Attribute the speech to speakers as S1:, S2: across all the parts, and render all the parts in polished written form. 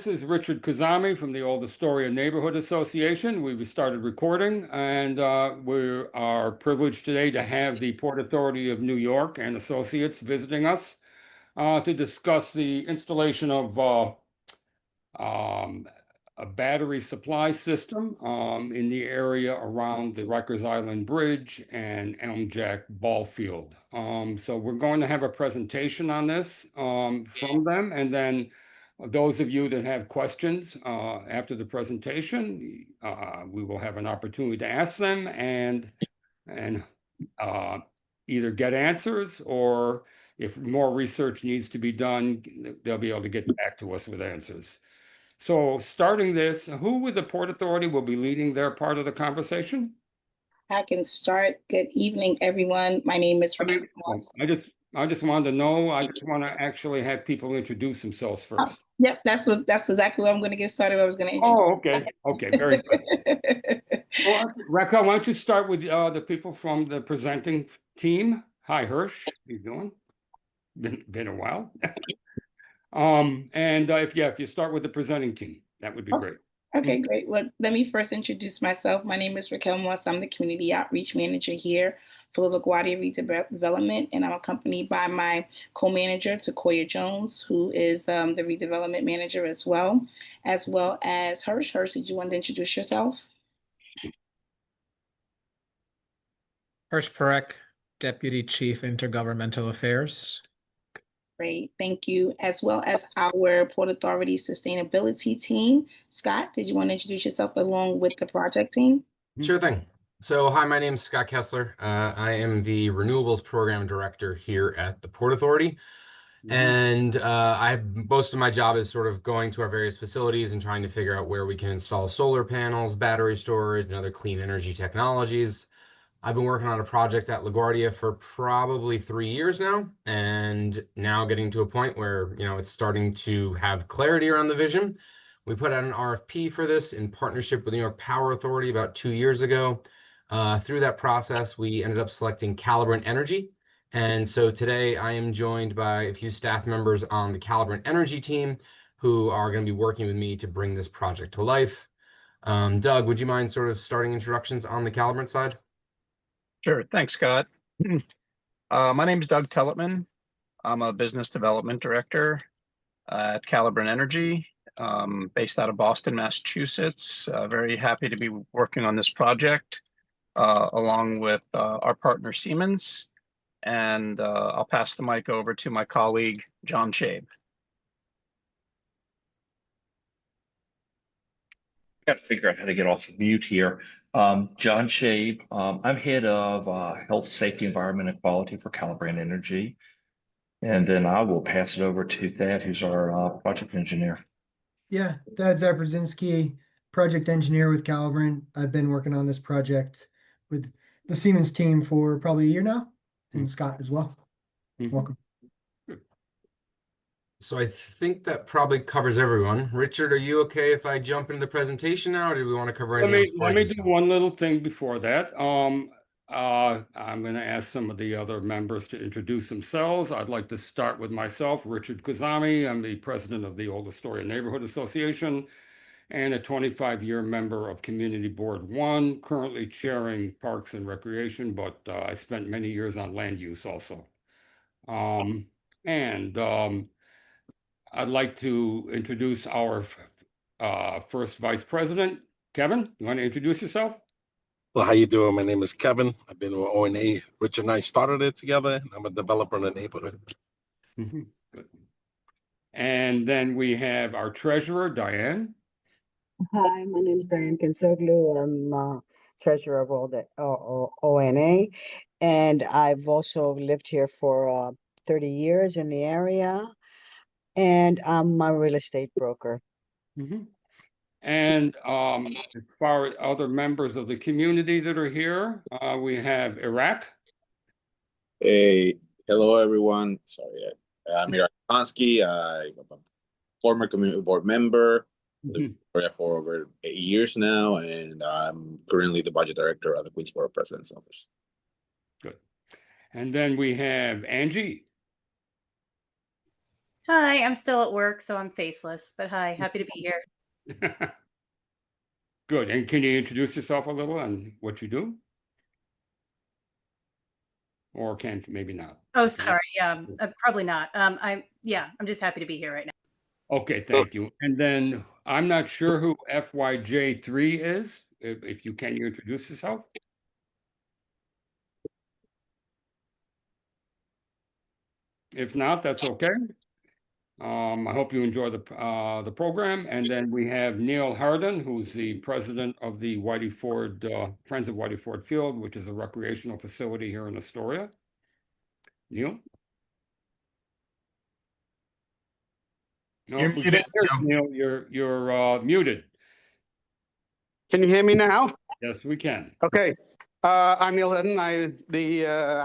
S1: this is Richard Kazami from the Old Astoria Neighborhood Association. We've started recording, and we are privileged today to have the Port Authority of New York and Associates visiting us to discuss the installation of a battery supply system in the area around the Rikers Island Bridge and Elm Jack Ball Field. So we're going to have a presentation on this from them, and then those of you that have questions after the presentation, we will have an opportunity to ask them and either get answers, or if more research needs to be done, they'll be able to get back to us with answers. So starting this, who with the Port Authority will be leading their part of the conversation?
S2: I can start. Good evening, everyone. My name is Raquel Moss.
S1: I just wanted to know, I just want to actually have people introduce themselves first.
S2: Yep, that's exactly what I'm going to get started. I was going to introduce.
S1: Oh, okay. Okay, very good. Well, Raquel, why don't you start with the people from the presenting team? Hi, Hirsch. How you doing? Been a while. And if you start with the presenting team, that would be great.
S2: Okay, great. Well, let me first introduce myself. My name is Raquel Moss. I'm the Community Outreach Manager here for the LaGuardia Redevelopment, and I'm accompanied by my co-manager, Takoya Jones, who is the Redevelopment Manager as well as Hirsch. Hirsch, did you want to introduce yourself?
S3: Hirsch Parekh, Deputy Chief Intergovernmental Affairs.
S2: Great, thank you. As well as our Port Authority Sustainability Team. Scott, did you want to introduce yourself along with the project team?
S4: Sure thing. So hi, my name is Scott Kessler. I am the Renewables Program Director here at the Port Authority. And most of my job is sort of going to our various facilities and trying to figure out where we can install solar panels, battery storage, and other clean energy technologies. I've been working on a project at LaGuardia for probably 3 years now, and now getting to a point where, it's starting to have clarity around the vision. We put out an RFP for this in partnership with New York Power Authority about 2 years ago. Through that process, we ended up selecting Calibrant Energy. And so today I am joined by a few staff members on the Calibrant Energy team who are going to be working with me to bring this project to life. Doug, would you mind sort of starting introductions on the Calibrant side?
S5: Sure. Thanks, Scott. My name is Doug Telletman. I'm a business development director at Calibrant Energy, based out of Boston, Massachusetts. Very happy to be working on this project along with our partner Siemens. And I'll pass the mic over to my colleague, John Shabe.
S6: Got to figure out how to get off of mute here. John Shabe. I'm head of health, safety, environment, and quality for Calibrant Energy. And then I will pass it over to Thad, who's our project engineer.
S7: Yeah, Thad Zabrzinski, project engineer with Calibrant. I've been working on this project with the Siemens team for probably a year now, and Scott as well. Welcome.
S4: So I think that probably covers everyone. Richard, are you okay if I jump into the presentation now, or do we want to cover anything else?
S1: Let me do one little thing before that. I'm going to ask some of the other members to introduce themselves. I'd like to start with myself, Richard Kazami. I'm the president of the Old Astoria Neighborhood Association and a 25-year member of Community Board 1, currently chairing Parks and Recreation, but I spent many years on land use also. I'd like to introduce our first vice president, Kevin. You want to introduce yourself?
S8: Well, how you doing? My name is Kevin. I've been with OANA. Richard and I started it together, and I'm a developer in the neighborhood.
S1: Good. And then we have our treasurer, Diane.
S9: Hi, my name is Diane Kinsoglu. I'm treasurer of all the OANA, and I've also lived here for 30 years in the area, and I'm a real estate broker.
S1: And as far as other members of the community that are here, we have Iraq.
S10: Hey, hello everyone. Sorry, I'm Iraq Konsky. I'm a former community board member for over 8 years now, and I'm currently the budget director at the Queensborough President's Office.
S1: Good. And then we have Angie.
S11: Hi, I'm still at work, so I'm faceless, but hi, happy to be here.
S1: Good. And can you introduce yourself a little and what you do? Or can't, maybe not.
S11: Oh, sorry. Probably not. I'm just happy to be here right now.
S1: Okay, thank you. And then I'm not sure who FYJ3 is. If you can, you introduce yourself. If not, that's okay. I hope you enjoy the program. And then we have Neil Harden, who's the president of the Whitey Ford Friends of Whitey Ford Field, which is a recreational facility here in Astoria. Neil? No,
S12: You're
S1: we
S12: muted,
S1: can't hear you,
S12: Joe.
S1: Neil. You're muted.
S12: Can you hear me now?
S1: Yes, we can.
S12: Okay. I'm Neil Hidden. I'm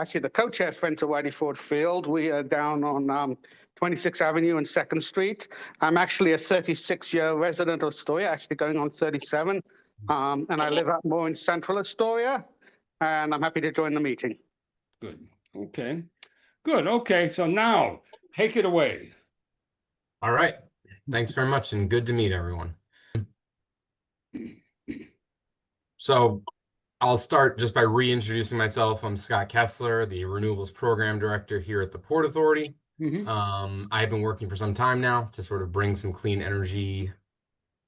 S12: actually the co-chair of Friends of Whitey Ford Field. We are down on 26th Avenue and 2nd Street. I'm actually a 36-year resident of Astoria, actually going on 37. And I live out more in central Astoria. And I'm happy to join the meeting.
S1: Good. Okay. Good. Okay. So now take it away.
S4: All right. Thanks very much, and good to meet everyone. So I'll start just by reintroducing myself. I'm Scott Kessler, the Renewables Program Director here at the Port Authority. I've been working for some time now to sort of bring some clean energy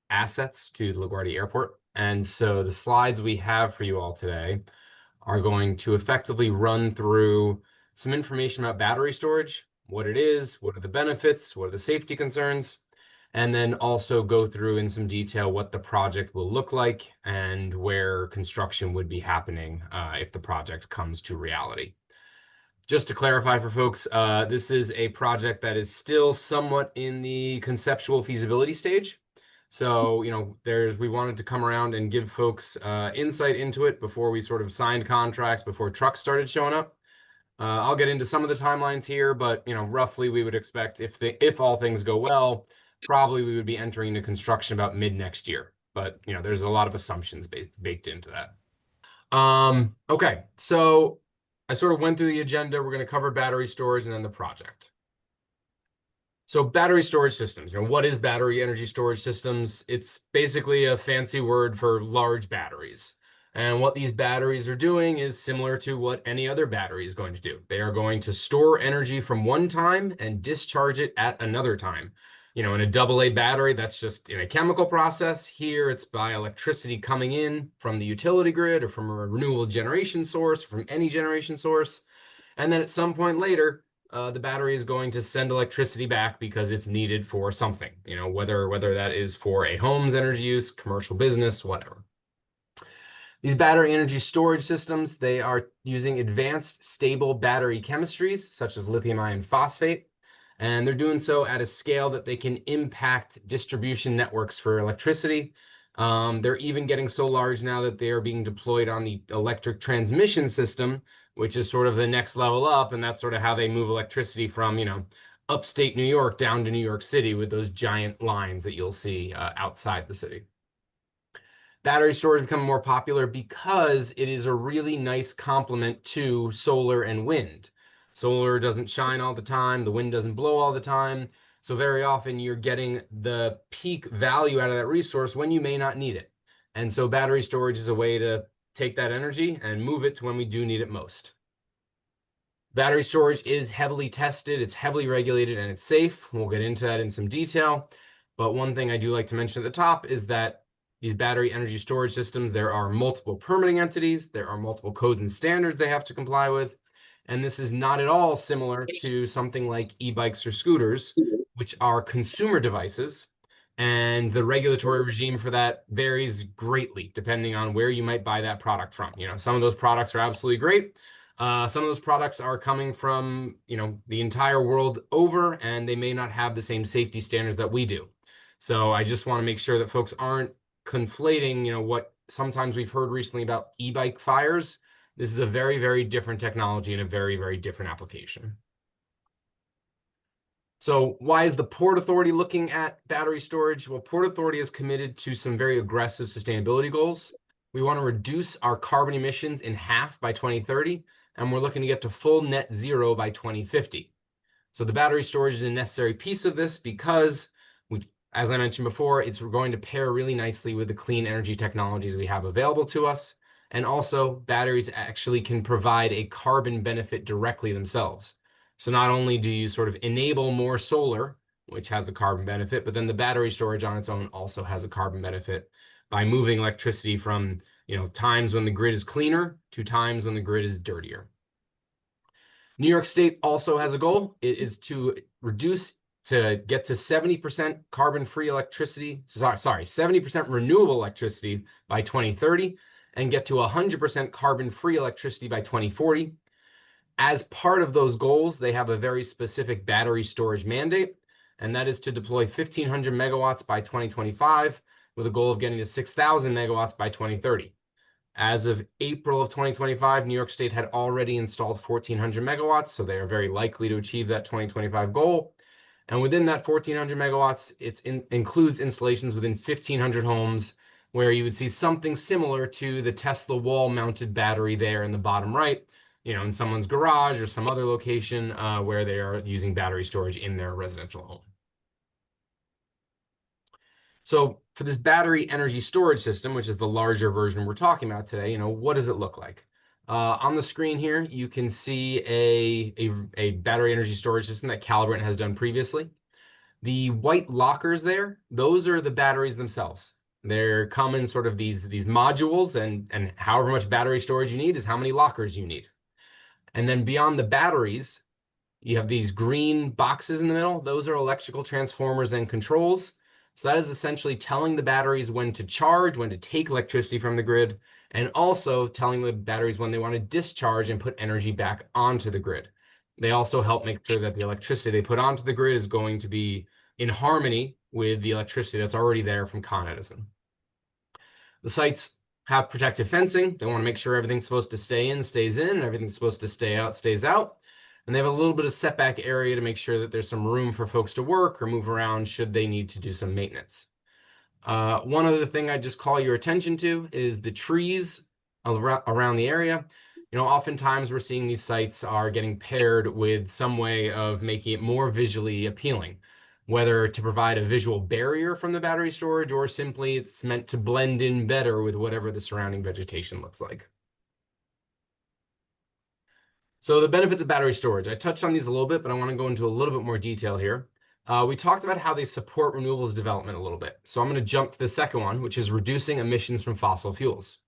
S4: assets to the LaGuardia Airport. And so the slides we have for you all today are going to effectively run through some information about battery storage, what it is, what are the benefits, what are the safety concerns, and then also go through in some detail what the project will look like and where construction would be happening if the project comes to reality. Just to clarify for folks, this is a project that is still somewhat in the conceptual feasibility stage. So, we wanted to come around and give folks insight into it before we sort of signed contracts, before trucks started showing up. I'll get into some of the timelines here, but roughly we would expect if all things go well, probably we would be entering into construction about mid next year. But there's a lot of assumptions baked into that. Okay, so I sort of went through the agenda. We're going to cover battery storage and then the project. So battery storage systems, what is battery energy storage systems? It's basically a fancy word for large batteries. And what these batteries are doing is similar to what any other battery is going to do. They are going to store energy from one time and discharge it at another time. In a AA battery, that's just in a chemical process. Here, it's by electricity coming in from the utility grid or from a renewable generation source, from any generation source. And then at some point later, the battery is going to send electricity back because it's needed for something, whether that is for a home's energy use, commercial business, whatever. These battery energy storage systems, they are using advanced stable battery chemistries such as lithium iron phosphate, and they're doing so at a scale that they can impact distribution networks for electricity. They're even getting so large now that they are being deployed on the electric transmission system, which is sort of the next level up, and that's sort of how they move electricity from, upstate New York down to New York City with those giant lines that you'll see outside the city. Battery storage become more popular because it is a really nice complement to solar and wind. Solar doesn't shine all the time, the wind doesn't blow all the time, so very often you're getting the peak value out of that resource when you may not need it. And so battery storage is a way to take that energy and move it to when we do need it most. Battery storage is heavily tested, it's heavily regulated, and it's safe. We'll get into that in some detail. But one thing I do like to mention at the top is that these battery energy storage systems, there are multiple permitting entities, there are multiple codes and standards they have to comply with. And this is not at all similar to something like e-bikes or scooters, which are consumer devices. And the regulatory regime for that varies greatly depending on where you might buy that product from. Some of those products are absolutely great. Some of those products are coming from, the entire world over, and they may not have the same safety standards that we do. So I just want to make sure that folks aren't conflating, what sometimes we've heard recently about e-bike fires. This is a very, very different technology and a very, very different application. So why is the Port Authority looking at battery storage? Well, Port Authority is committed to some very aggressive sustainability goals. We want to reduce our carbon emissions in half by 2030, and we're looking to get to full net zero by 2050. So the battery storage is a necessary piece of this because as I mentioned before, it's going to pair really nicely with the clean energy technologies we have available to us. And also, batteries actually can provide a carbon benefit directly themselves. So not only do you sort of enable more solar, which has a carbon benefit, but then the battery storage on its own also has a carbon benefit by moving electricity from, times when the grid is cleaner to times when the grid is dirtier. New York State also has a goal. It is to get to 70% carbon-free electricity, 70% renewable electricity by 2030, and get to 100% carbon-free electricity by 2040. As part of those goals, they have a very specific battery storage mandate, and that is to deploy 1,500 megawatts by 2025, with a goal of getting to 6,000 megawatts by 2030. As of April of 2025, New York State had already installed 1,400 megawatts, so they are very likely to achieve that 2025 goal. And within that 1,400 megawatts, it includes installations within 1,500 homes, where you would see something similar to the Tesla wall-mounted battery there in the bottom right, in someone's garage or some other location where they are using battery storage in their residential home. So for this battery energy storage system, which is the larger version we're talking about today, what does it look like? On the screen here, you can see a battery energy storage system that Calibrant has done previously. The white lockers there, those are the batteries themselves. They're come in sort of these modules, and however much battery storage you need is how many lockers you need. And then beyond the batteries, you have these green boxes in the middle. Those are electrical transformers and controls. So that is essentially telling the batteries when to charge, when to take electricity from the grid, and also telling the batteries when they want to discharge and put energy back onto the grid. They also help make sure that the electricity they put onto the grid is going to be in harmony with the electricity that's already there from Con Edison. The sites have protective fencing. They want to make sure everything's supposed to stay in, stays in, and everything's supposed to stay out, stays out. And they have a little bit of setback area to make sure that there's some room for folks to work or move around should they need to do some maintenance. One other thing I just call your attention to is the trees around the area. Oftentimes we're seeing these sites are getting paired with some way of making it more visually appealing, whether to provide a visual barrier from the battery storage or simply it's meant to blend in better with whatever the surrounding vegetation looks like. So the benefits of battery storage, I touched on these a little bit, but I want to go into a little bit more detail here. We talked about how they support renewables development a little bit. So I'm going to jump to the second one, which is reducing emissions from fossil fuels.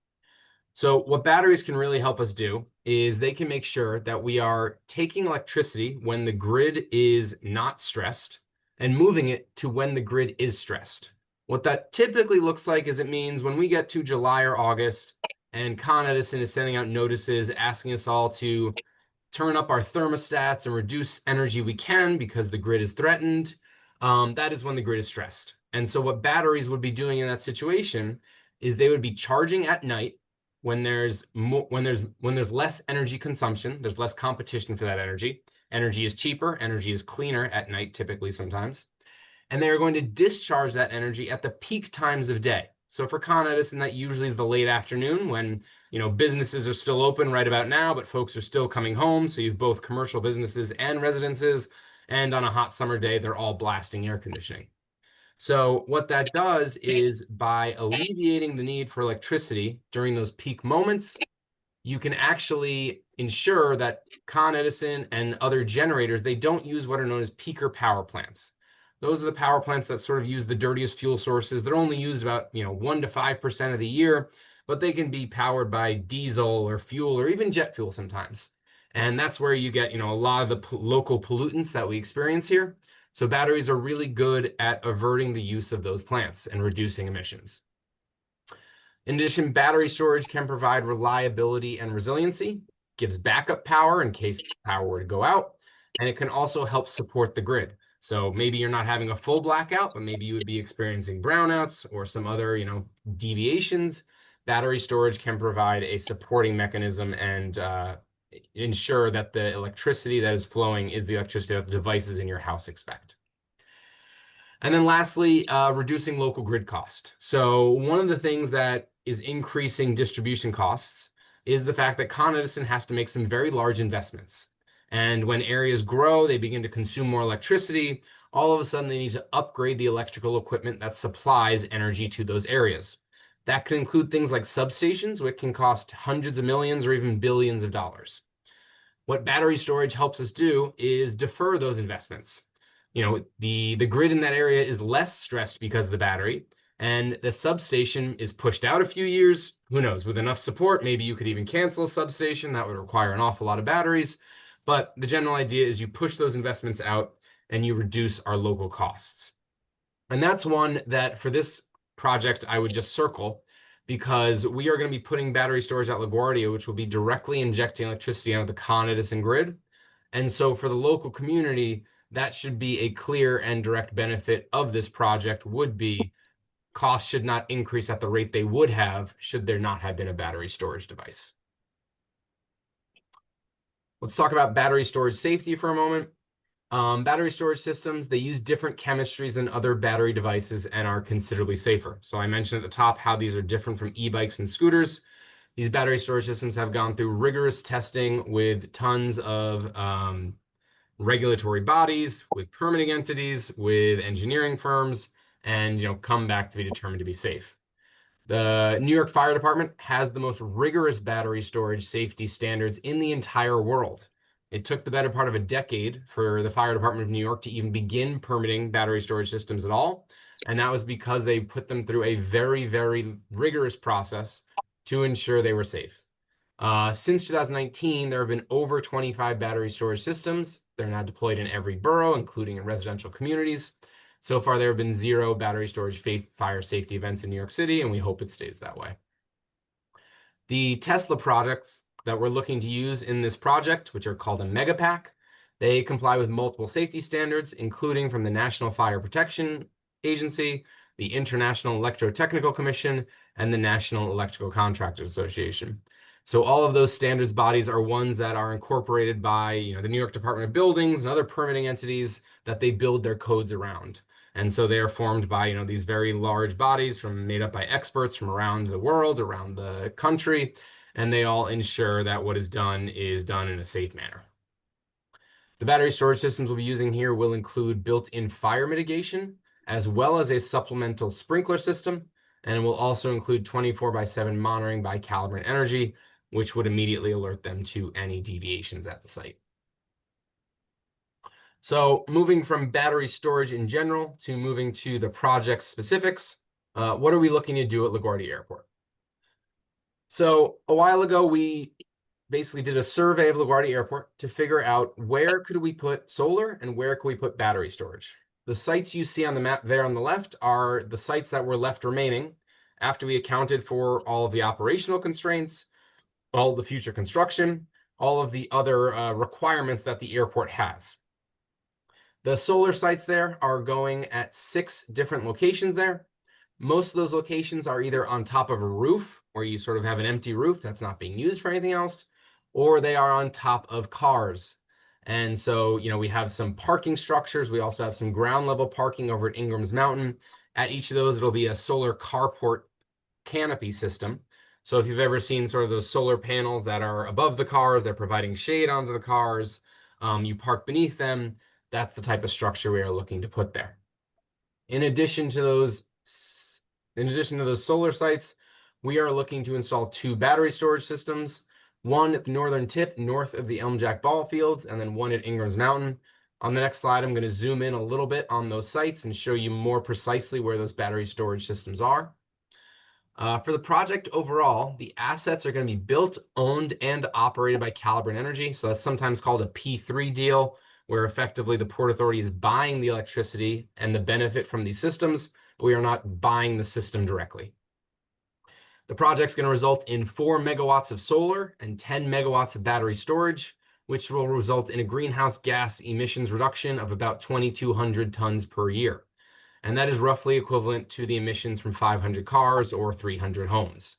S4: So what batteries can really help us do is they can make sure that we are taking electricity when the grid is not stressed and moving it to when the grid is stressed. What that typically looks like is it means when we get to July or August and Con Edison is sending out notices asking us all to turn up our thermostats and reduce energy we can because the grid is threatened, that is when the grid is stressed. And so what batteries would be doing in that situation is they would be charging at night when there's less energy consumption, there's less competition for that energy. Energy is cheaper, energy is cleaner at night typically sometimes. And they are going to discharge that energy at the peak times of day. So for Con Edison, that usually is the late afternoon when businesses are still open right about now, but folks are still coming home. So you have both commercial businesses and residences. And on a hot summer day, they're all blasting air conditioning. So what that does is by alleviating the need for electricity during those peak moments, you can actually ensure that Con Edison and other generators, they don't use what are known as peaker power plants. Those are the power plants that sort of use the dirtiest fuel sources. They're only used about 1 to 5% of the year, but they can be powered by diesel or fuel or even jet fuel sometimes. And that's where you get a lot of the local pollutants that we experience here. So batteries are really good at averting the use of those plants and reducing emissions. In addition, battery storage can provide reliability and resiliency, gives backup power in case power were to go out, and it can also help support the grid. So maybe you're not having a full blackout, but maybe you would be experiencing brownouts or some other, deviations. Battery storage can provide a supporting mechanism and ensure that the electricity that is flowing is the electricity that the devices in your house expect. And then lastly, reducing local grid cost. So one of the things that is increasing distribution costs is the fact that Con Edison has to make some very large investments. And when areas grow, they begin to consume more electricity. All of a sudden, they need to upgrade the electrical equipment that supplies energy to those areas. That could include things like substations, which can cost hundreds of millions or even billions of dollars. What battery storage helps us do is defer those investments. The grid in that area is less stressed because of the battery, and the substation is pushed out a few years. Who knows? With enough support, maybe you could even cancel a substation. That would require an awful lot of batteries. But the general idea is you push those investments out and you reduce our local costs. And that's one that for this project, I would just circle, because we are going to be putting battery storage at LaGuardia, which will be directly injecting electricity onto the Con Edison grid. And so for the local community, that should be a clear and direct benefit of this project would be costs should not increase at the rate they would have should there not have been a battery storage device. Let's talk about battery storage safety for a moment. Battery storage systems, they use different chemistries than other battery devices and are considerably safer. So I mentioned at the top how these are different from e-bikes and scooters. These battery storage systems have gone through rigorous testing with tons of regulatory bodies, with permitting entities, with engineering firms, and come back to be determined to be safe. The New York Fire Department has the most rigorous battery storage safety standards in the entire world. It took the better part of a decade for the Fire Department of New York to even begin permitting battery storage systems at all. And that was because they put them through a very, very rigorous process to ensure they were safe. Since 2019, there have been over 25 battery storage systems. They're now deployed in every borough, including in residential communities. So far, there have been 0 battery storage fire safety events in New York City, and we hope it stays that way. The Tesla products that we're looking to use in this project, which are called a Megapack, they comply with multiple safety standards, including from the National Fire Protection Agency, the International Electrotechnical Commission, and the National Electrical Contractors Association. So all of those standards bodies are ones that are incorporated by the New York Department of Buildings and other permitting entities that they build their codes around. And so they are formed by these very large bodies made up by experts from around the world, around the country, and they all ensure that what is done in a safe manner. The battery storage systems we'll be using here will include built-in fire mitigation, as well as a supplemental sprinkler system, and it will also include 24/7 monitoring by Calibrant Energy, which would immediately alert them to any deviations at the site. So moving from battery storage in general to moving to the project specifics, what are we looking to do at LaGuardia Airport? So a while ago, we basically did a survey of LaGuardia Airport to figure out where could we put solar and where could we put battery storage. The sites you see on the map there on the left are the sites that were left remaining after we accounted for all of the operational constraints, all the future construction, all of the other requirements that the airport has. The solar sites there are going at 6 different locations there. Most of those locations are either on top of a roof, where you sort of have an empty roof that's not being used for anything else, or they are on top of cars. And so, we have some parking structures. We also have some ground level parking over at Ingram's Mountain. At each of those, it'll be a solar carport canopy system. So if you've ever seen sort of those solar panels that are above the cars, they're providing shade onto the cars, you park beneath them, that's the type of structure we are looking to put there. In addition to those solar sites, we are looking to install 2 battery storage systems, one at the northern tip north of the Elm Jack ball fields, and then one at Ingram's Mountain. On the next slide, I'm going to zoom in a little bit on those sites and show you more precisely where those battery storage systems are. For the project overall, the assets are going to be built, owned, and operated by Calibrant Energy. So that's sometimes called a P3 deal, where effectively the Port Authority is buying the electricity and the benefit from these systems, but we are not buying the system directly. The project's going to result in 4 megawatts of solar and 10 megawatts of battery storage, which will result in a greenhouse gas emissions reduction of about 2,200 tons per year. And that is roughly equivalent to the emissions from 500 cars or 300 homes.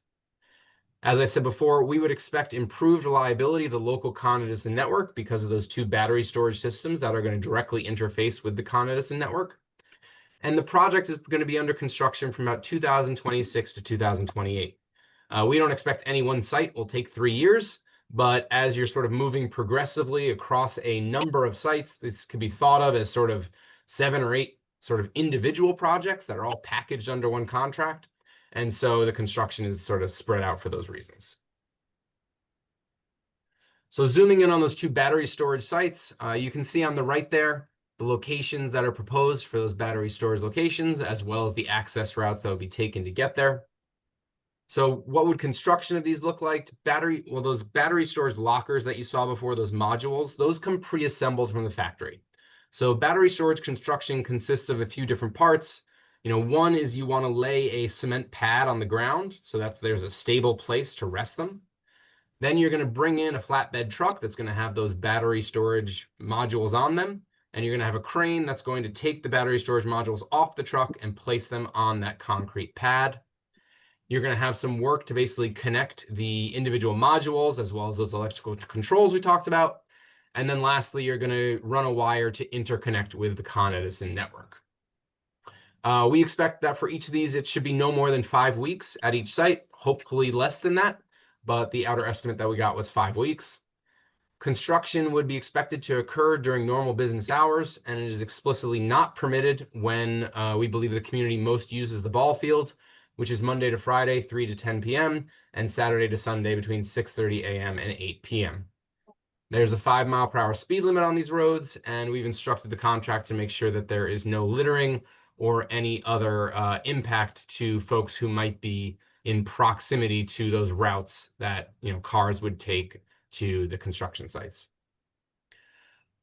S4: As I said before, we would expect improved reliability of the local Con Edison network because of those 2 battery storage systems that are going to directly interface with the Con Edison network. And the project is going to be under construction from about 2026 to 2028. We don't expect any one site will take 3 years, But as you're sort of moving progressively across a number of sites, this could be thought of as sort of 7 or 8 sort of individual projects that are all packaged under one contract. And so the construction is sort of spread out for those reasons. So zooming in on those 2 battery storage sites, you can see on the right there, the locations that are proposed for those battery storage locations, as well as the access routes that will be taken to get there. So what would construction of these look like? Those battery storage lockers that you saw before, those modules, those come pre-assembled from the factory. So battery storage construction consists of a few different parts. One is you want to lay a cement pad on the ground so there's a stable place to rest them. Then you're going to bring in a flatbed truck that's going to have those battery storage modules on them. And you're going to have a crane that's going to take the battery storage modules off the truck and place them on that concrete pad. You're going to have some work to basically connect the individual modules as well as those electrical controls we talked about. And then lastly, you're going to run a wire to interconnect with the Con Edison network. We expect that for each of these, it should be no more than 5 weeks at each site, hopefully less than that. But the outer estimate that we got was 5 weeks. Construction would be expected to occur during normal business hours, and it is explicitly not permitted when we believe the community most uses the ball field, which is Monday to Friday, 3 to 10 p.m., and Saturday to Sunday between 6:30 a.m. and 8 p.m. There's a 5-mile-per-hour speed limit on these roads, and we've instructed the contract to make sure that there is no littering or any other impact to folks who might be in proximity to those routes that cars would take to the construction sites.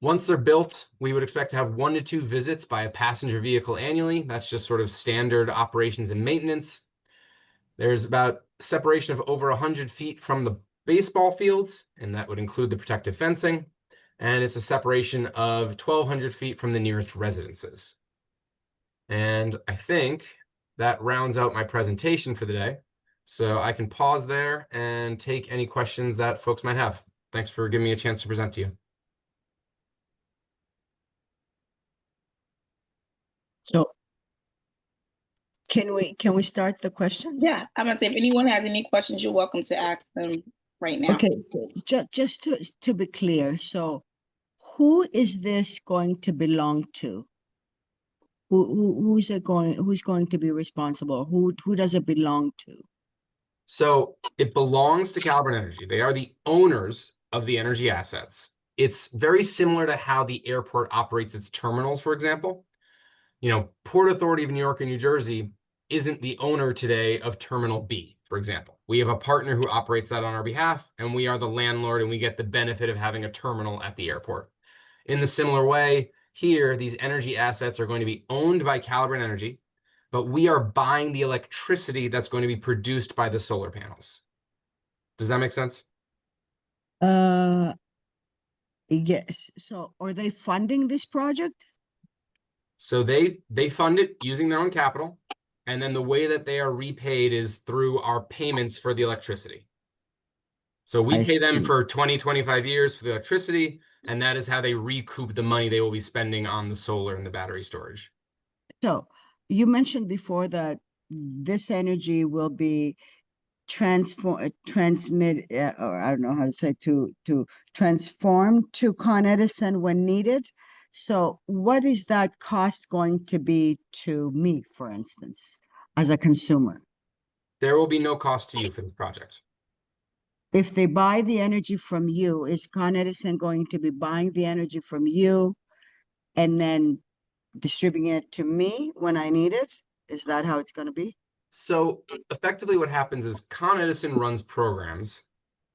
S4: Once they're built, we would expect to have 1 to 2 visits by a passenger vehicle annually. That's just sort of standard operations and maintenance. There's about separation of over 100 feet from the baseball fields, and that would include the protective fencing. And it's a separation of 1,200 feet from the nearest residences. And I think that rounds out my presentation for the day. So I can pause there and take any questions that folks might have. Thanks for giving me a chance to present to you.
S9: So can we start the questions?
S2: Yeah, I'm gonna say if anyone has any questions, you're welcome to ask them right now.
S9: Okay, just to be clear, so who is this going to belong to? Who's going to be responsible? Who does it belong to?
S4: So it belongs to Calibrant Energy. They are the owners of the energy assets. It's very similar to how the airport operates its terminals, for example. Port Authority of New York and New Jersey isn't the owner today of Terminal B, for example. We have a partner who operates that on our behalf, and we are the landlord, and we get the benefit of having a terminal at the airport. In the similar way, here, these energy assets are going to be owned by Calibrant Energy, but we are buying the electricity that's going to be produced by the solar panels. Does that make sense?
S9: Yes. So are they funding this project?
S4: So they fund it using their own capital, and then the way that they are repaid is through our payments for the electricity. So we pay them for 20, 25 years for the electricity, and that is how they recoup the money they will be spending on the solar and the battery storage.
S9: So you mentioned before that this energy will be transmit, or I don't know how to say, to transform to Con Edison when needed. So what is that cost going to be to me, for instance, as a consumer?
S4: There will be no cost to you for this project.
S9: If they buy the energy from you, is Con Edison going to be buying the energy from you and then distributing it to me when I need it? Is that how it's going to be?
S4: So effectively what happens is Con Edison runs programs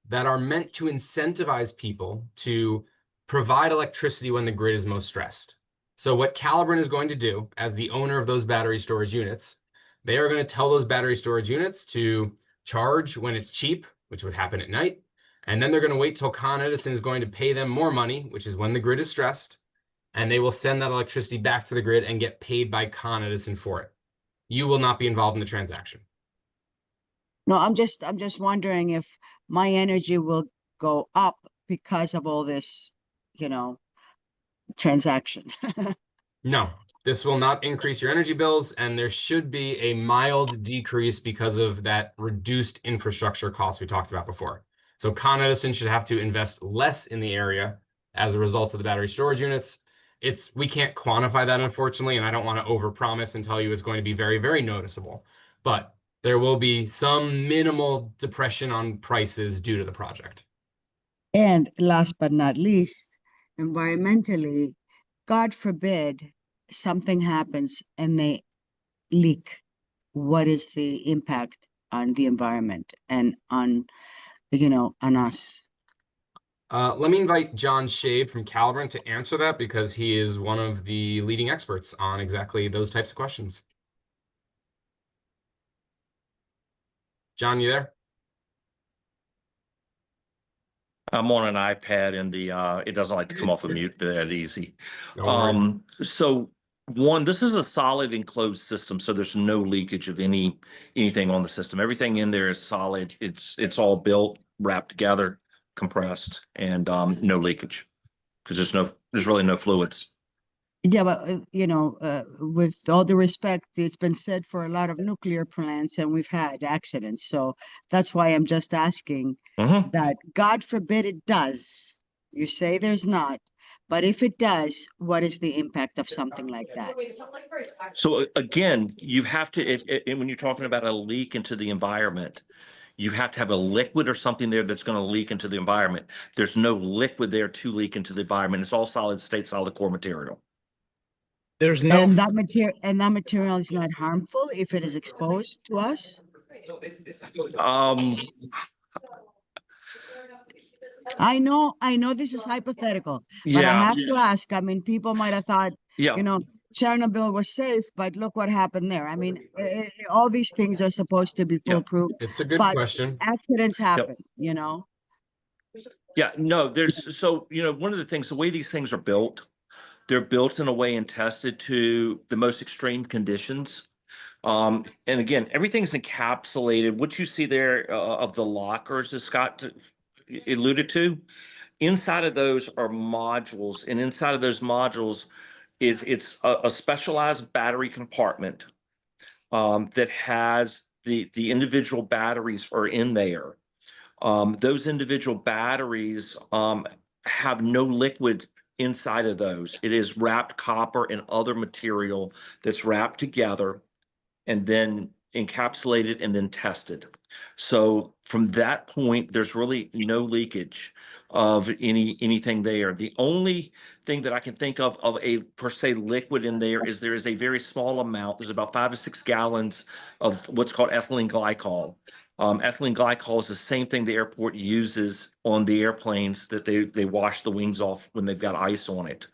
S4: that are meant to incentivize people to provide electricity when the grid is most stressed. So what Calibrant is going to do as the owner of those battery storage units, they are going to tell those battery storage units to charge when it's cheap, which would happen at night. And then they're going to wait till Con Edison is going to pay them more money, which is when the grid is stressed. And they will send that electricity back to the grid and get paid by Con Edison for it. You will not be involved in the transaction.
S9: No, I'm just wondering if my energy will go up because of all this, transaction.
S4: No, this will not increase your energy bills, and there should be a mild decrease because of that reduced infrastructure cost we talked about before. So Con Edison should have to invest less in the area as a result of the battery storage units. We can't quantify that, unfortunately, and I don't want to overpromise and tell you it's going to be very, very noticeable. But there will be some minimal depression on prices due to the project.
S9: And last but not least, environmentally, God forbid something happens and they leak. What is the impact on the environment and on, on us?
S4: Let me invite John Shabe from Calibrant to answer that because he is one of the leading experts on exactly those types of questions. John, you there?
S6: I'm on an iPad and it doesn't like to come off of mute that easy.
S4: No worries.
S6: So one, this is a solid enclosed system, so there's no leakage of anything on the system. Everything in there is solid. It's all built, wrapped together, compressed, and no leakage because there's really no fluids.
S9: Yeah, but with all due respect, it's been said for a lot of nuclear plants and we've had accidents. So that's why I'm just asking that God forbid it does. You say there's not, but if it does, what is the impact of something like that?
S6: So again, you have to, when you're talking about a leak into the environment, you have to have a liquid or something there that's going to leak into the environment. There's no liquid there to leak into the environment. It's all solid state, solid core material.
S5: There's no,
S9: And that material is not harmful if it is exposed to us? I know this is hypothetical, but I
S6: Yeah.
S9: have to ask. I mean, people might have thought,
S6: Yeah.
S9: Chernobyl was safe, but look what happened there. I mean, all these things are supposed to be foolproof,
S4: It's a good
S9: but
S4: question.
S9: accidents happen,
S6: Yeah, no, one of the things, the way these things are built, they're built in a way and tested to the most extreme conditions. And again, everything's encapsulated. What you see there of the lockers, as Scott alluded to, inside of those are modules, and inside of those modules, it's a specialized battery compartment that has the individual batteries are in there. Those individual batteries have no liquid inside of those. It is wrapped copper and other material that's wrapped together and then encapsulated and then tested. So from that point, there's really no leakage of anything there. The only thing that I can think of a per se liquid in there is a very small amount. There's about 5 to 6 gallons of what's called ethylene glycol. Ethylene glycol is the same thing the airport uses on the airplanes that they wash the wings off when they've got ice on it.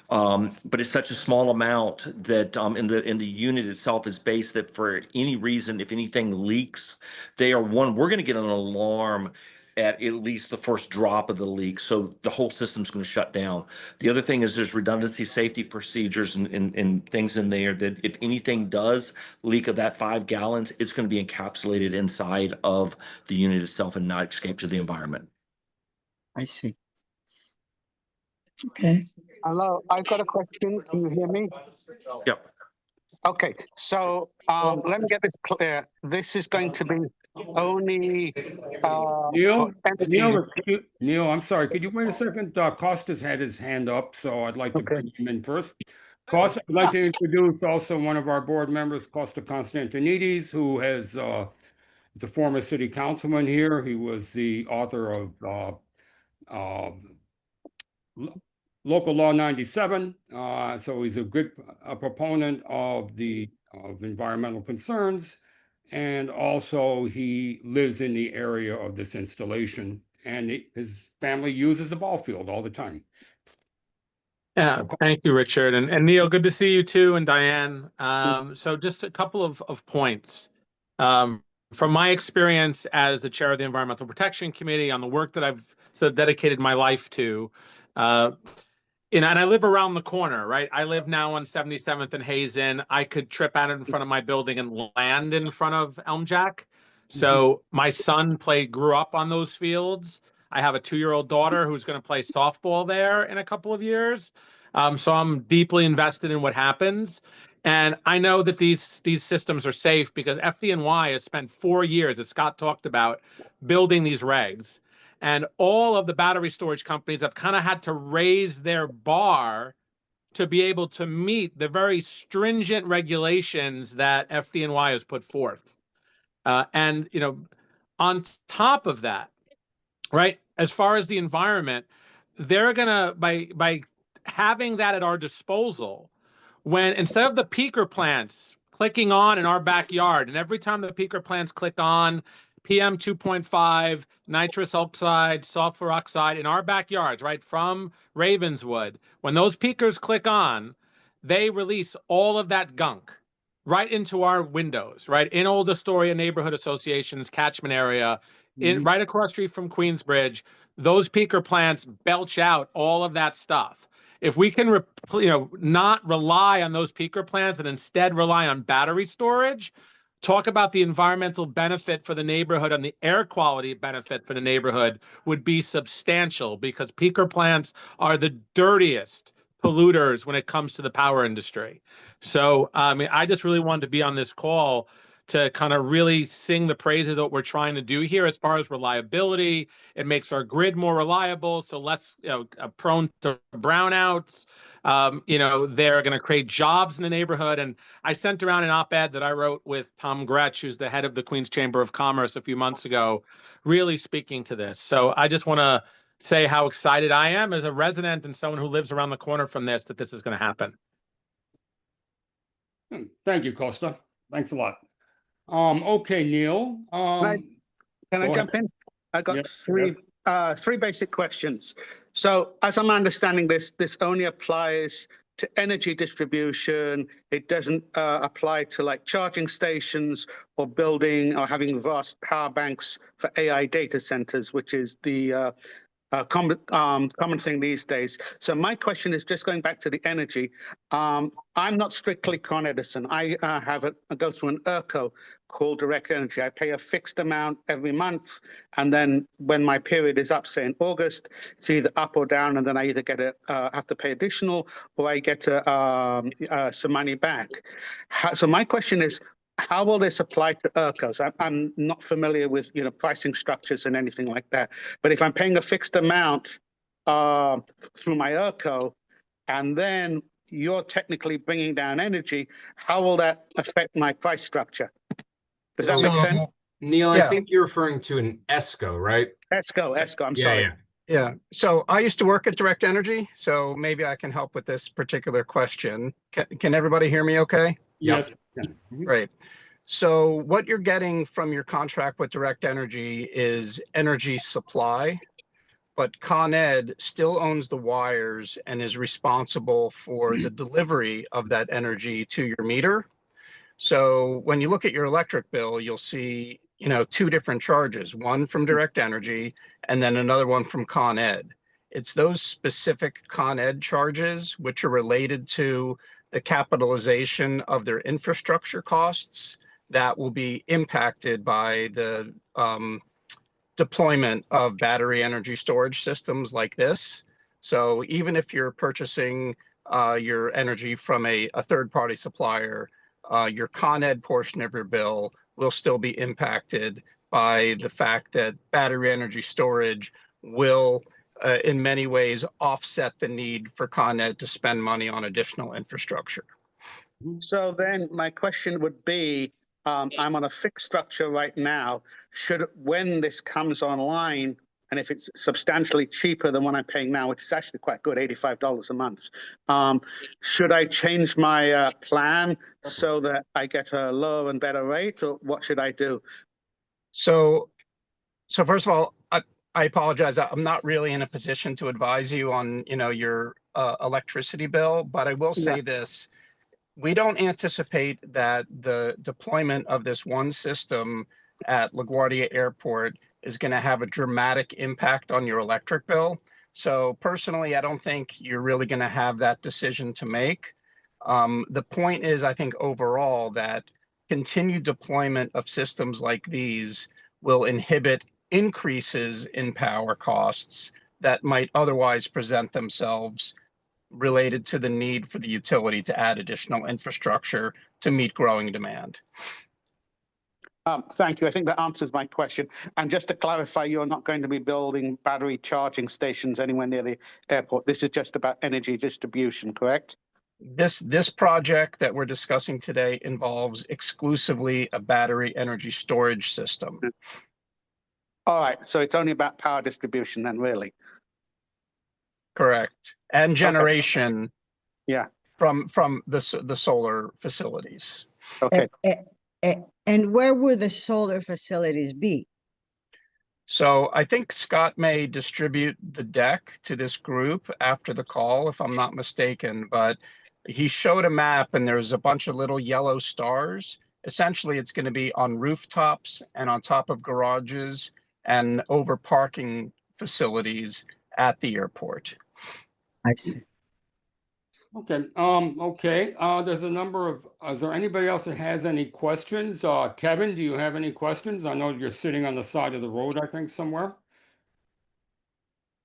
S6: But it's such a small amount that in the unit itself is based that for any reason, if anything leaks, we're going to get an alarm at least the first drop of the leak. So the whole system's going to shut down. The other thing is there's redundancy safety procedures and things in there that if anything does leak of that 5 gallons, it's going to be encapsulated inside of the unit itself and not escape to the environment.
S9: I see. Okay.
S12: Hello, I've got a question. Can you hear me?
S6: Yep.
S12: Okay, so let me get this clear. This is going to be only
S1: Neil,
S12: entities.
S1: Neil, I'm sorry. Could you wait a second? Costas had his hand up, so I'd like to bring him in first. Costa, I'd like to introduce also one of our board members, Costa Constantinides, who is a former city councilman here. He was the author of Local Law 97. So he's a good proponent of environmental concerns. And also he lives in the area of this installation, and his family uses the ball field all the time.
S13: Yeah, thank you, Richard. And Neil, good to see you too, and Diane. So just a couple of points. From my experience as the chair of the Environmental Protection Committee on the work that I've dedicated my life to, and I live around the corner, right? I live now on 77th and Hazen. I could trip out in front of my building and land in front of Elm Jack. So my son grew up on those fields. I have a 2-year-old daughter who's going to play softball there in a couple of years. So I'm deeply invested in what happens. And I know that these systems are safe because FDNY has spent 4 years, as Scott talked about, building these regs. And all of the battery storage companies have kind of had to raise their bar to be able to meet the very stringent regulations that FDNY has put forth. And, you know, on top of that, right, as far as the environment, they're gonna, by having that at our disposal, when instead of the peaker plants clicking on in our backyard, and every time the peaker plants click on, PM 2.5, nitrous oxide, sulfur oxide in our backyards, right, from Ravenswood, when those peakers click on, they release all of that gunk right into our windows, right, in Old Astoria Neighborhood Association's catchment area, in right across the street from Queensbridge. Those peaker plants belch out all of that stuff. If we can, not rely on those peaker plants and instead rely on battery storage, talk about the environmental benefit for the neighborhood and the air quality benefit for the neighborhood would be substantial, because peaker plants are the dirtiest polluters when it comes to the power industry. So, I mean, I just really wanted to be on this call to kind of really sing the praises of what we're trying to do here as far as reliability. It makes our grid more reliable, so less prone to brownouts. They're going to create jobs in the neighborhood. And I sent around an op-ed that I wrote with Tom Gretsch, who's the head of the Queens Chamber of Commerce, a few months ago, really speaking to this. So I just want to say how excited I am as a resident and someone who lives around the corner from this, that this is going to happen.
S1: Thank you, Costa. Thanks a lot. Okay, Neil.
S12: Can I
S1: go
S12: jump
S1: ahead.
S12: in? I got
S1: Yeah,
S12: three basic questions. So as I'm understanding this only applies to energy distribution. It doesn't apply to like charging stations or building or having vast power banks for AI data centers, which is the common thing these days. So my question is just going back to the energy. I'm not strictly Con Edison. I go through an ERCO called Direct Energy. I pay a fixed amount every month, and then when my period is up, say in August, it's either up or down, and then I either get have to pay additional, or I get some money back. So my question is, how will this apply to ERCOs? I'm not familiar with pricing structures and anything like that. But if I'm paying a fixed amount through my ERCO, and then you're technically bringing down energy, how will that affect my price structure? Does that make sense?
S4: Neil,
S3: Yeah.
S4: I think you're referring to an ESCO, right?
S12: ESCO. I'm
S4: Yeah,
S12: sorry.
S4: yeah.
S5: Yeah, so I used to work at Direct Energy, so maybe I can help with this particular question. Can everybody hear me okay?
S1: Yes.
S5: Great. So what you're getting from your contract with Direct Energy is energy supply, but Con Ed still owns the wires and is responsible for the delivery of that energy to your meter. So when you look at your electric bill, you'll see, two different charges, one from Direct Energy and then another one from Con Ed. It's those specific Con Ed charges which are related to the capitalization of their infrastructure costs that will be impacted by the deployment of battery energy storage systems like this. So even if you're purchasing your energy from a third-party supplier, your Con Ed portion of your bill will still be impacted by the fact that battery energy storage will, in many ways, offset the need for Con Ed to spend money on additional infrastructure.
S12: So then my question would be, I'm on a fixed structure right now. When this comes online, and if it's substantially cheaper than what I'm paying now, which is actually quite good, $85 a month, should I change my plan so that I get a lower and better rate, or what should I do?
S5: So first of all, I apologize. I'm not really in a position to advise you on, your electricity bill, but I will say this. We don't anticipate that the deployment of this one system at LaGuardia Airport is going to have a dramatic impact on your electric bill. So personally, I don't think you're really going to have that decision to make. The point is, I think overall that continued deployment of systems like these will inhibit increases in power costs that might otherwise present themselves related to the need for the utility to add additional infrastructure to meet growing demand.
S12: Thank you. I think that answers my question. And just to clarify, you're not going to be building battery charging stations anywhere near the airport. This is just about energy distribution, correct?
S5: This project that we're discussing today involves exclusively a battery energy storage system.
S12: All right. So it's only about power distribution then, really.
S5: Correct. And generation
S12: Yeah.
S5: from the solar facilities.
S12: Okay.
S9: And where will the solar facilities be?
S5: So I think Scott may distribute the deck to this group after the call, if I'm not mistaken, but he showed a map and there's a bunch of little yellow stars. Essentially, it's going to be on rooftops and on top of garages and over parking facilities at the airport.
S9: I see.
S1: Okay, okay, there's a number of, is there anybody else that has any questions? Kevin, do you have any questions? I know you're sitting on the side of the road, I think, somewhere.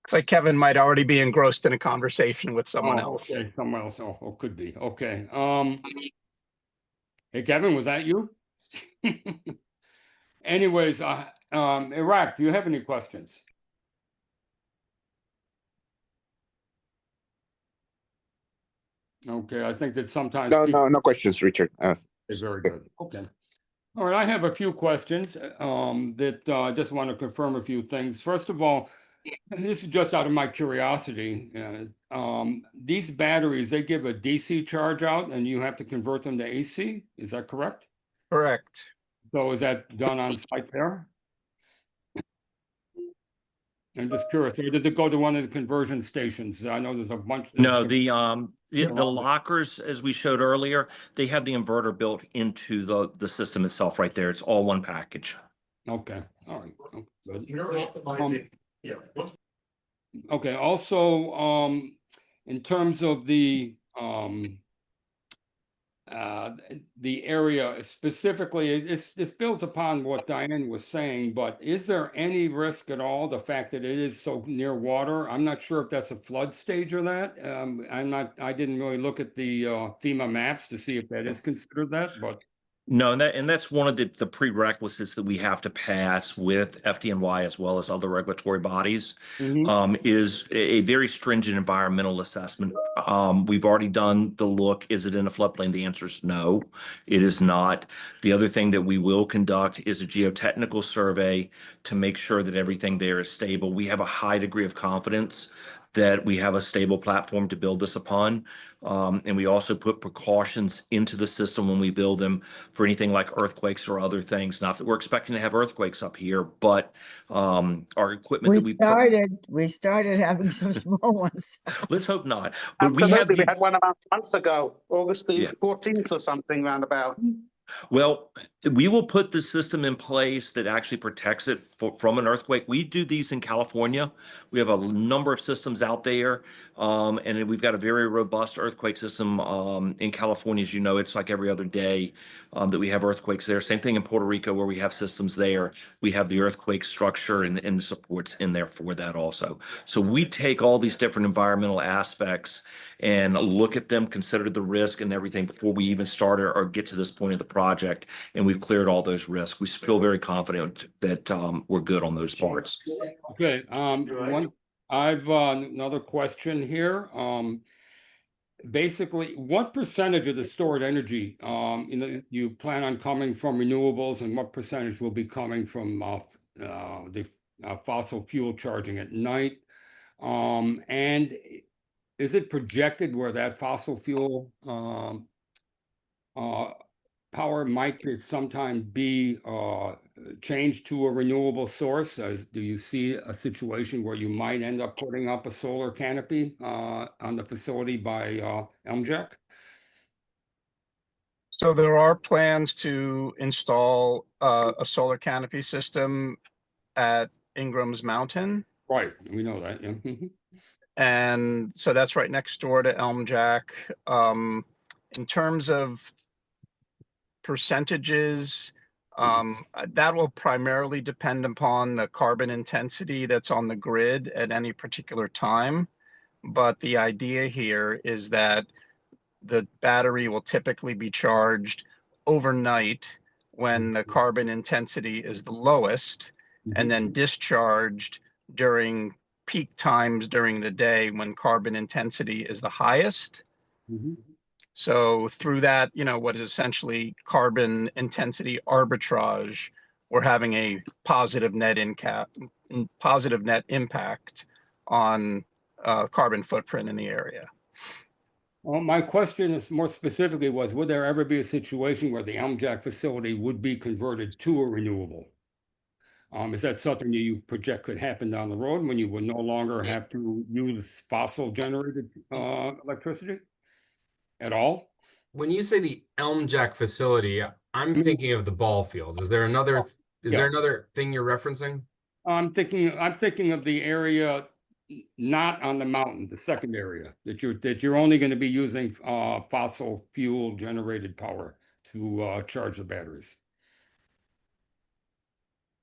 S5: Looks like Kevin might already be engrossed in a conversation with someone else.
S1: Okay, someone else, could be, okay. Hey, Kevin, was that you? Anyways, Iraq, do you have any questions? Okay, I think that sometimes
S10: No questions, Richard.
S1: Very good. Okay. All right, I have a few questions that I just want to confirm a few things. First of all, this is just out of my curiosity. These batteries, they give a DC charge out and you have to convert them to AC. Is that correct?
S5: Correct.
S1: So is that done on site there? I'm just curious, or does it go to one of the conversion stations? I know there's a bunch.
S14: No, the lockers, as we showed earlier, they have the inverter built into the system itself right there. It's all one package.
S1: Okay, all right. Okay, also, in terms of the area specifically, this builds upon what Diane was saying, but is there any risk at all, the fact that it is so near water? I'm not sure if that's a flood stage or that. I didn't really look at the FEMA maps to see if that is considered that, but.
S14: No, and that's one of the prerequisites that we have to pass with FDNY as well as other regulatory bodies, is a very stringent environmental assessment. We've already done the look. Is it in a floodplain? The answer is no, it is not. The other thing that we will conduct is a geotechnical survey to make sure that everything there is stable. We have a high degree of confidence that we have a stable platform to build this upon. And we also put precautions into the system when we build them for anything like earthquakes or other things. Not that we're expecting to have earthquakes up here, but our equipment
S9: We started having some small ones.
S14: Let's hope not. But
S12: we had one about a month ago, August the 14th or something roundabout.
S14: Well, we will put the system in place that actually protects it from an earthquake. We do these in California. We have a number of systems out there, and we've got a very robust earthquake system in California. As you know, it's like every other day that we have earthquakes there. Same thing in Puerto Rico, where we have systems there. We have the earthquake structure and the supports in there for that also. So we take all these different environmental aspects and look at them, consider the risk and everything before we even start or get to this point of the project. And we've cleared all those risks. We feel very confident that we're good on those parts.
S1: Okay, I've another question here. Basically, what percentage of the stored energy you plan on coming from renewables, and what percentage will be coming from the fossil fuel charging at night? And is it projected where that fossil fuel power might sometime be changed to a renewable source? Do you see a situation where you might end up putting up a solar canopy on the facility by LGAC?
S5: So there are plans to install a solar canopy system at Ingram's Mountain.
S1: Right, we know that, yeah.
S5: And so that's right next door to LGAC. In terms of percentages, that will primarily depend upon the carbon intensity that's on the grid at any particular time. But the idea here is that the battery will typically be charged overnight when the carbon intensity is the lowest, and then discharged during peak times during the day when carbon intensity is the highest. So through that, what is essentially carbon intensity arbitrage, we're having a positive net impact on carbon footprint in the area.
S1: Well, my question is more specifically was, would there ever be a situation where the Elm Jack facility would be converted to a renewable? Is that something that you project could happen down the road when you would no longer have to use fossil generated electricity at all?
S4: When you say the Elm Jack facility, I'm thinking of the ball fields. Is there another thing you're referencing?
S1: I'm thinking of the area not on the mountain, the second area that you're only going to be using fossil fuel generated power to charge the batteries.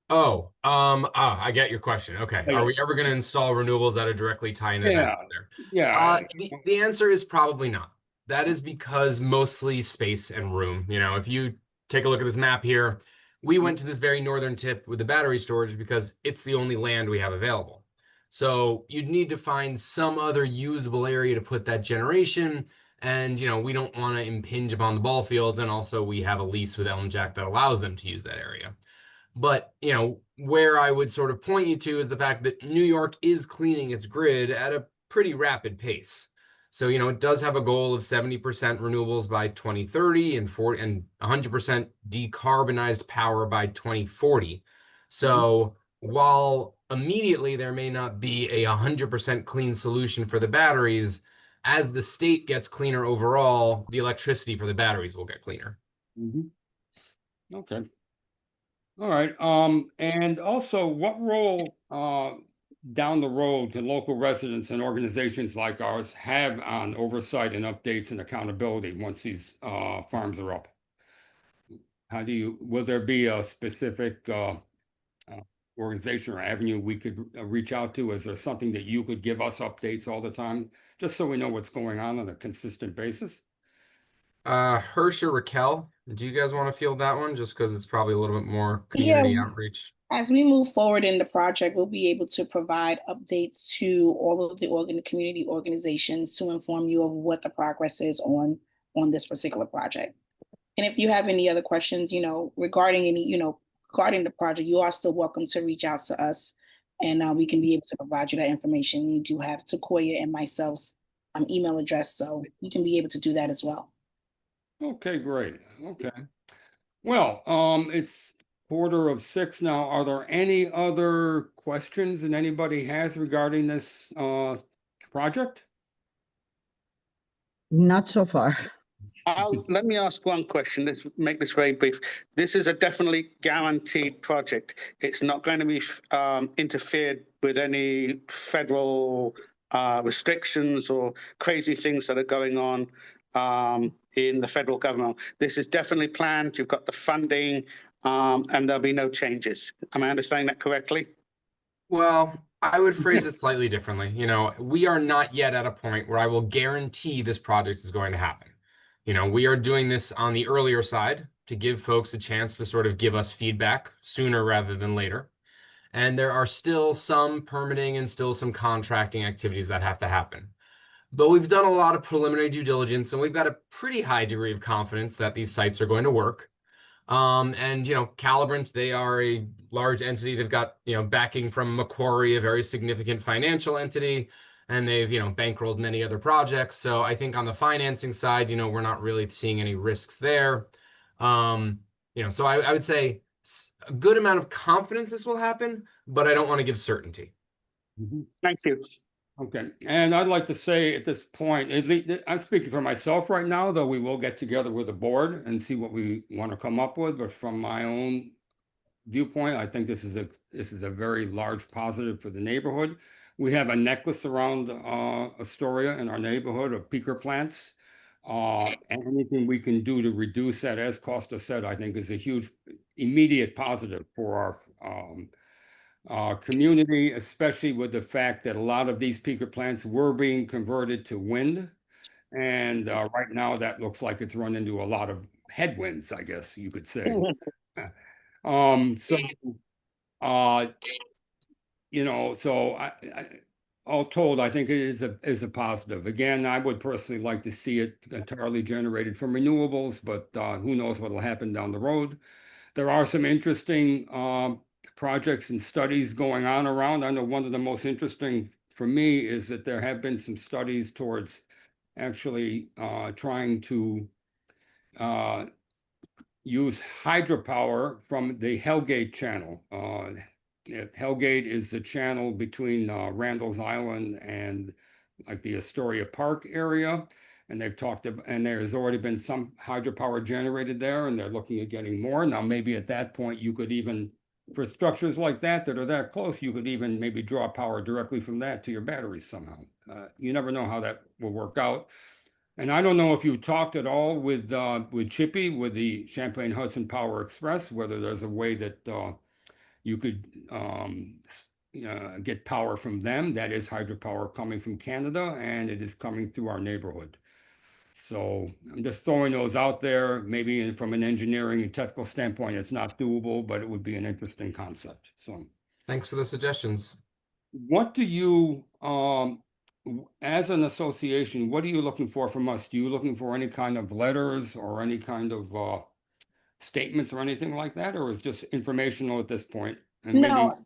S4: I get your question. Okay. Are we ever going to install renewables that are directly tying into that there?
S1: Yeah.
S4: The answer is probably not. That is because mostly space and room. If you take a look at this map here, we went to this very northern tip with the battery storage because it's the only land we have available. So you'd need to find some other usable area to put that generation. And, we don't want to impinge upon the ball fields. And also we have a lease with Elm Jack that allows them to use that area. But, where I would sort of point you to is the fact that New York is cleaning its grid at a pretty rapid pace. So, it does have a goal of 70% renewables by 2030 and 100% decarbonized power by 2040. So while immediately there may not be a 100% clean solution for the batteries, as the state gets cleaner overall, the electricity for the batteries will get cleaner.
S1: Okay. All right. And also, what role down the road can local residents and organizations like ours have on oversight and updates and accountability once these farms are up? Will there be a specific organization or avenue we could reach out to? Is there something that you could give us updates all the time, just so we know what's going on a consistent basis?
S4: Hirsch or Raquel, do you guys want to field that one just because it's probably a little bit more community outreach?
S2: As we move forward in the project, we'll be able to provide updates to all of the community organizations to inform you of what the progress is on this particular project. And if you have any other questions, regarding regarding the project, you are still welcome to reach out to us, and we can be able to provide you that information. You do have Takoya and myself's email address, so you can be able to do that as well.
S1: Okay, great. Okay. Well, it's 5:45 now. Are there any other questions that anybody has regarding this project?
S9: Not so far.
S12: Let me ask one question. Let's make this very brief. This is a definitely guaranteed project. It's not going to be interfered with any federal restrictions or crazy things that are going on in the federal government. This is definitely planned. You've got the funding, and there'll be no changes. Am I understanding that correctly?
S4: Well, I would phrase it slightly differently. We are not yet at a point where I will guarantee this project is going to happen. We are doing this on the earlier side to give folks a chance to sort of give us feedback sooner rather than later. And there are still some permitting and still some contracting activities that have to happen. But we've done a lot of preliminary due diligence, and we've got a pretty high degree of confidence that these sites are going to work. And, Calibrant, they are a large entity. They've got, backing from Macquarie, a very significant financial entity. And they've, bankrolled many other projects. So I think on the financing side, we're not really seeing any risks there. So I would say a good amount of confidence this will happen, but I don't want to give certainty.
S12: Thank you.
S1: Okay. And I'd like to say at this point, at least I'm speaking for myself right now, though we will get together with the board and see what we want to come up with. But from my own viewpoint, I think this is a very large positive for the neighborhood. We have a necklace around Astoria in our neighborhood of peaker plants. And anything we can do to reduce that, as Costa said, I think is a huge immediate positive for our community, especially with the fact that a lot of these peaker plants were being converted to wind. And right now that looks like it's run into a lot of headwinds, I guess you could say. So, you know, so all told, I think it is a positive. Again, I would personally like to see it entirely generated from renewables, but who knows what will happen down the road. There are some interesting projects and studies going on around. I know one of the most interesting for me is that there have been some studies towards actually trying to use hydropower from the Hellgate Channel. Hellgate is the channel between Randall's Island and like the Astoria Park area. And they've talked about, and there's already been some hydropower generated there, and they're looking at getting more. Now, maybe at that point, you could even, for structures like that are that close, you could even maybe draw power directly from that to your batteries somehow. You never know how that will work out. And I don't know if you talked at all with Chippy, with the Champlain Hudson Power Express, whether there's a way that you could get power from them. That is hydropower coming from Canada, and it is coming through our neighborhood. So I'm just throwing those out there. Maybe from an engineering and technical standpoint, it's not doable, but it would be an interesting concept. So
S4: Thanks for the suggestions.
S1: what do you, as an association, what are you looking for from us? Do you looking for any kind of letters or any kind of statements or anything like that, or is just informational at this point? And
S2: No,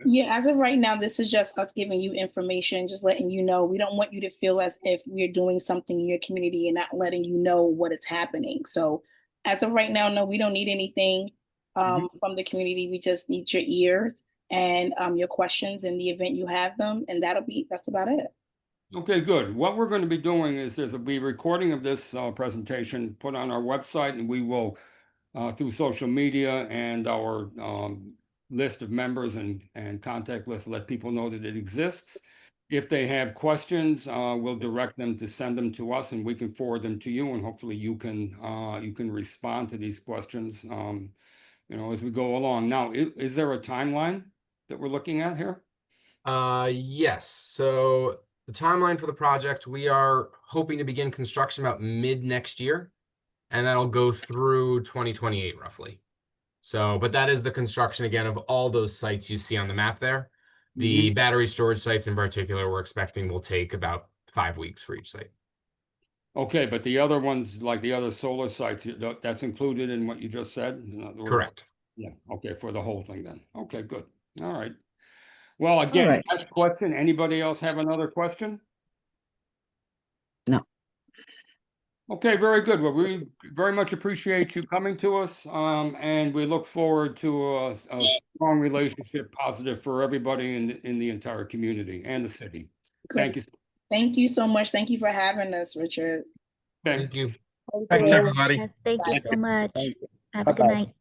S2: yeah, as of right now, this is just us giving you information, just letting you know. We don't want you to feel as if we're doing something in your community and not letting you know what is happening. So as of right now, no, we don't need anything from the community. We just need your ears and your questions in the event you have them, and that's about it.
S1: Okay, good. What we're going to be doing is there's a recording of this presentation put on our website, and we will through social media and our list of members and contact list, let people know that it exists. If they have questions, we'll direct them to send them to us, and we can forward them to you, and hopefully you can respond to these questions you know, as we go along. Now, is there a timeline that we're looking at here?
S4: Yes. So the timeline for the project, we are hoping to begin construction about mid next year, and that'll go through 2028 roughly. So, but that is the construction again of all those sites you see on the map there. The battery storage sites in particular, we're expecting will take about 5 weeks for each site.
S1: Okay, but the other ones, like the other solar sites, that's included in what you just said? In other words,
S4: Correct.
S1: yeah, okay, for the whole thing then. Okay, good. All right. Well, again, last question. Anybody else have another question?
S9: No.
S1: Okay, very good. Well, we very much appreciate you coming to us, and we look forward to a strong relationship, positive for everybody in the entire community and the city. Thank you.
S2: Thank you so much. Thank you for having us, Richard.
S4: Thank you.
S5: Thanks, everybody.
S15: Yes, thank you
S2: Bye.
S15: so much.
S1: Thank you.
S15: Have a good night.